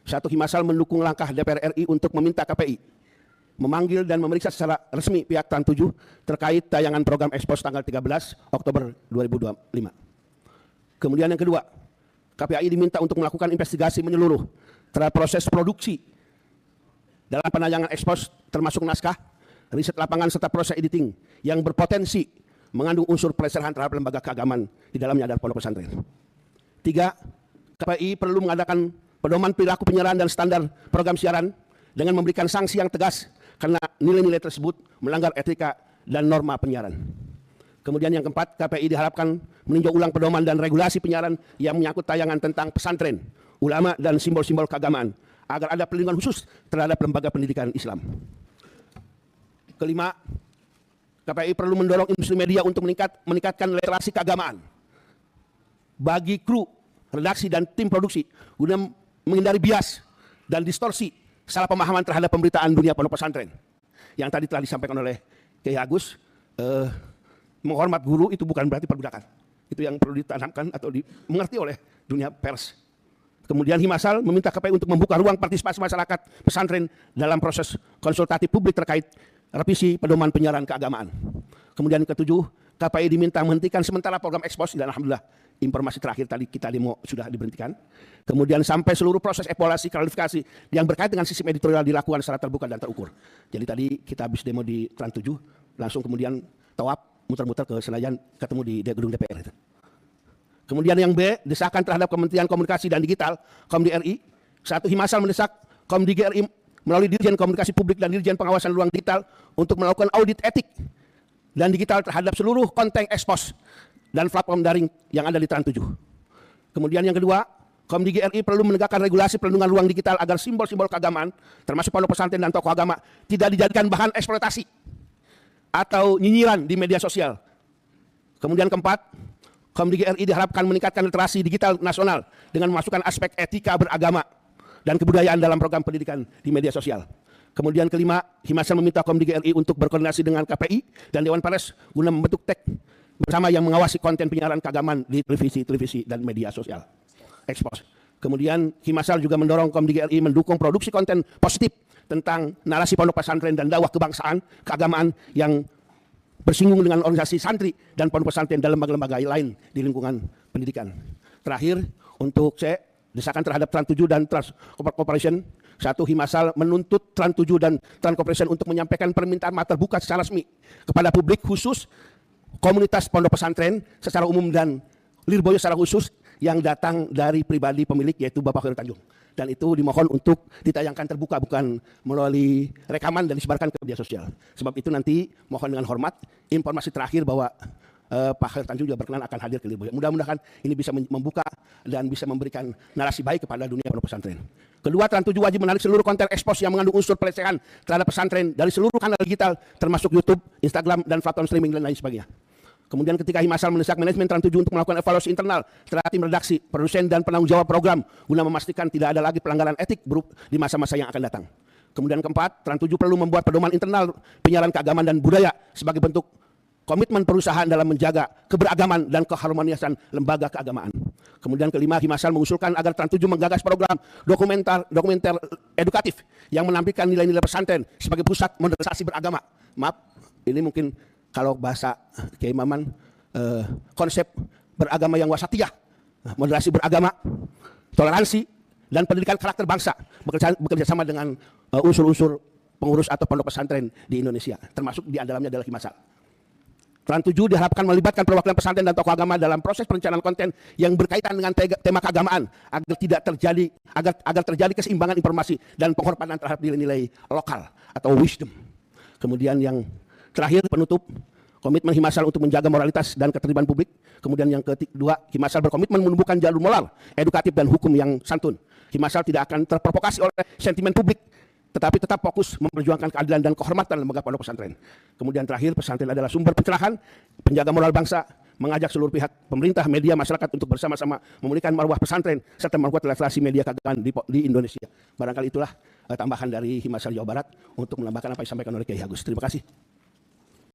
Satu, Himasal mendukung langkah DPR RI untuk meminta KPI memanggil dan memeriksa secara resmi pihak Trans 7 terkait tayangan program Expose tanggal 13 Oktober 2025. Kemudian yang kedua, KPI diminta untuk melakukan investigasi menyeluruh terhadap proses produksi dalam penayangan Expose termasuk naskah, riset lapangan serta proses editing yang berpotensi mengandung unsur pelecehan terhadap lembaga keagamaan di dalamnya adalah pondok pesantren. Tiga, KPI perlu mengadakan pedoman perilaku penyiaran dan standar program siaran dengan memberikan sanksi yang tegas karena nilai-nilai tersebut melanggar etika dan norma penyiaran. Kemudian yang keempat, KPI diharapkan meninjau ulang pedoman dan regulasi penyiaran yang menyangkut tayangan tentang pesantren, ulama, dan simbol-simbol keagamaan agar ada perlindungan khusus terhadap lembaga pendidikan Islam. Kelima, KPI perlu mendorong industri media untuk meningkatkan literasi keagamaan bagi kru, redaksi, dan tim produksi guna menghindari bias dan distorsi salah pemahaman terhadap pemberitaan dunia pondok pesantren. Yang tadi telah disampaikan oleh Kiai Agus, menghormat guru itu bukan berarti perbudakan. Itu yang perlu ditanamkan atau dimengerti oleh dunia pers. Kemudian Himasal meminta KPI untuk membuka ruang partisipasi masyarakat pesantren dalam proses konsultatif publik terkait revisi pedoman penyiaran keagamaan. Kemudian ketujuh, KPI diminta menghentikan sementara program Expose dan alhamdulillah informasi terakhir tadi kita demo sudah diberhentikan. Kemudian sampai seluruh proses evaluasi klarifikasi yang berkait dengan sistem editorial dilakukan secara terbuka dan terukur. Jadi tadi kita habis demo di Trans 7, langsung kemudian tawaf muter-muter ke Senayan ketemu di gedung DPR itu. Kemudian yang B, desakan terhadap Kementerian Komunikasi dan Digital (KOMDI). Satu, Himasal mendesak KOMDI melalui Dirjen Komunikasi Publik dan Dirjen Pengawasan Ruang Digital untuk melakukan audit etik dan digital terhadap seluruh konten Expose dan platform daring yang ada di Trans 7. Kemudian yang kedua, KOMDI perlu menegakkan regulasi perlindungan ruang digital agar simbol-simbol keagamaan, termasuk pondok pesantren dan tokoh agama, tidak dijadikan bahan eksploitasi atau nyinyiran di media sosial. Kemudian keempat, KOMDI diharapkan meningkatkan literasi digital nasional dengan memasukkan aspek etika beragama dan kebudayaan dalam program pendidikan di media sosial. Kemudian kelima, Himasal meminta KOMDI untuk berkoordinasi dengan KPI dan Dewan Pers guna membentuk TEK bersama yang mengawasi konten penyiaran keagamaan di televisi dan media sosial. Expose. Kemudian Himasal juga mendorong KOMDI mendukung produksi konten positif tentang narasi pondok pesantren dan dakwah kebangsaan, keagamaan yang bersinggung dengan organisasi santri dan pondok pesantren dalam lembaga-lembaga lain di lingkungan pendidikan. Terakhir, untuk desakan terhadap Trans 7 dan Trans Corporation. Satu, Himasal menuntut Trans 7 dan Trans Corporation untuk menyampaikan permintaan maaf terbuka secara resmi kepada publik khusus komunitas pondok pesantren secara umum dan Lirboyo secara khusus yang datang dari pribadi pemilik yaitu Bapak Khairul Tanjung. Dan itu dimohon untuk ditayangkan terbuka bukan melalui rekaman dan disebarkan ke media sosial. Sebab itu nanti mohon dengan hormat informasi terakhir bahwa Pak Khairul Tanjung juga berkenan akan hadir ke Lirboyo. Mudah-mudahan ini bisa membuka dan bisa memberikan narasi baik kepada dunia pondok pesantren. Kedua, Trans 7 wajib menarik seluruh konten Expose yang mengandung unsur pelecehan terhadap pesantren dari seluruh kanal digital termasuk YouTube, Instagram, dan platform streaming dan lain sebagainya. Kemudian ketika Himasal mendesak manajemen Trans 7 untuk melakukan evaluasi internal terhadap tim redaksi, produsen, dan penanggung jawab program guna memastikan tidak ada lagi pelanggaran etik buruk di masa-masa yang akan datang. Kemudian keempat, Trans 7 perlu membuat pedoman internal penyiaran keagamaan dan budaya sebagai bentuk komitmen perusahaan dalam menjaga keberagaman dan keharmonisan lembaga keagamaan. Kemudian kelima, Himasal mengusulkan agar Trans 7 menggagas program dokumenter edukatif yang menampilkan nilai-nilai pesantren sebagai pusat modernisasi beragama. Maaf, ini mungkin kalau bahasa Kiai Maman konsep beragama yang wasatiyah, moderasi beragama, toleransi, dan pendidikan karakter bangsa bekerja sama dengan unsur-unsur pengurus atau pondok pesantren di Indonesia, termasuk di dalamnya adalah Himasal. Trans 7 diharapkan melibatkan perwakilan pesantren dan tokoh agama dalam proses perencanaan konten yang berkaitan dengan tema keagamaan agar terjadi keseimbangan informasi dan penghormatan terhadap nilai-nilai lokal atau wisdom. Kemudian yang terakhir, penutup, komitmen Himasal untuk menjaga moralitas dan ketertiban publik. Kemudian yang kedua, Himasal berkomitmen menumbuhkan jalur moral, edukatif, dan hukum yang santun. Himasal tidak akan terprovokasi oleh sentimen publik, tetapi tetap fokus memperjuangkan keadilan dan kehormatan lembaga pondok pesantren. Kemudian terakhir, pesantren adalah sumber pencerahan, penjaga moral bangsa, mengajak seluruh pihak, pemerintah, media, masyarakat untuk bersama-sama memulihkan marwah pesantren serta memperkuat literasi media keagamaan di Indonesia. Barangkali itulah tambahan dari Himasal Jawa Barat untuk menambahkan apa yang disampaikan oleh Kiai Agus. Terima kasih.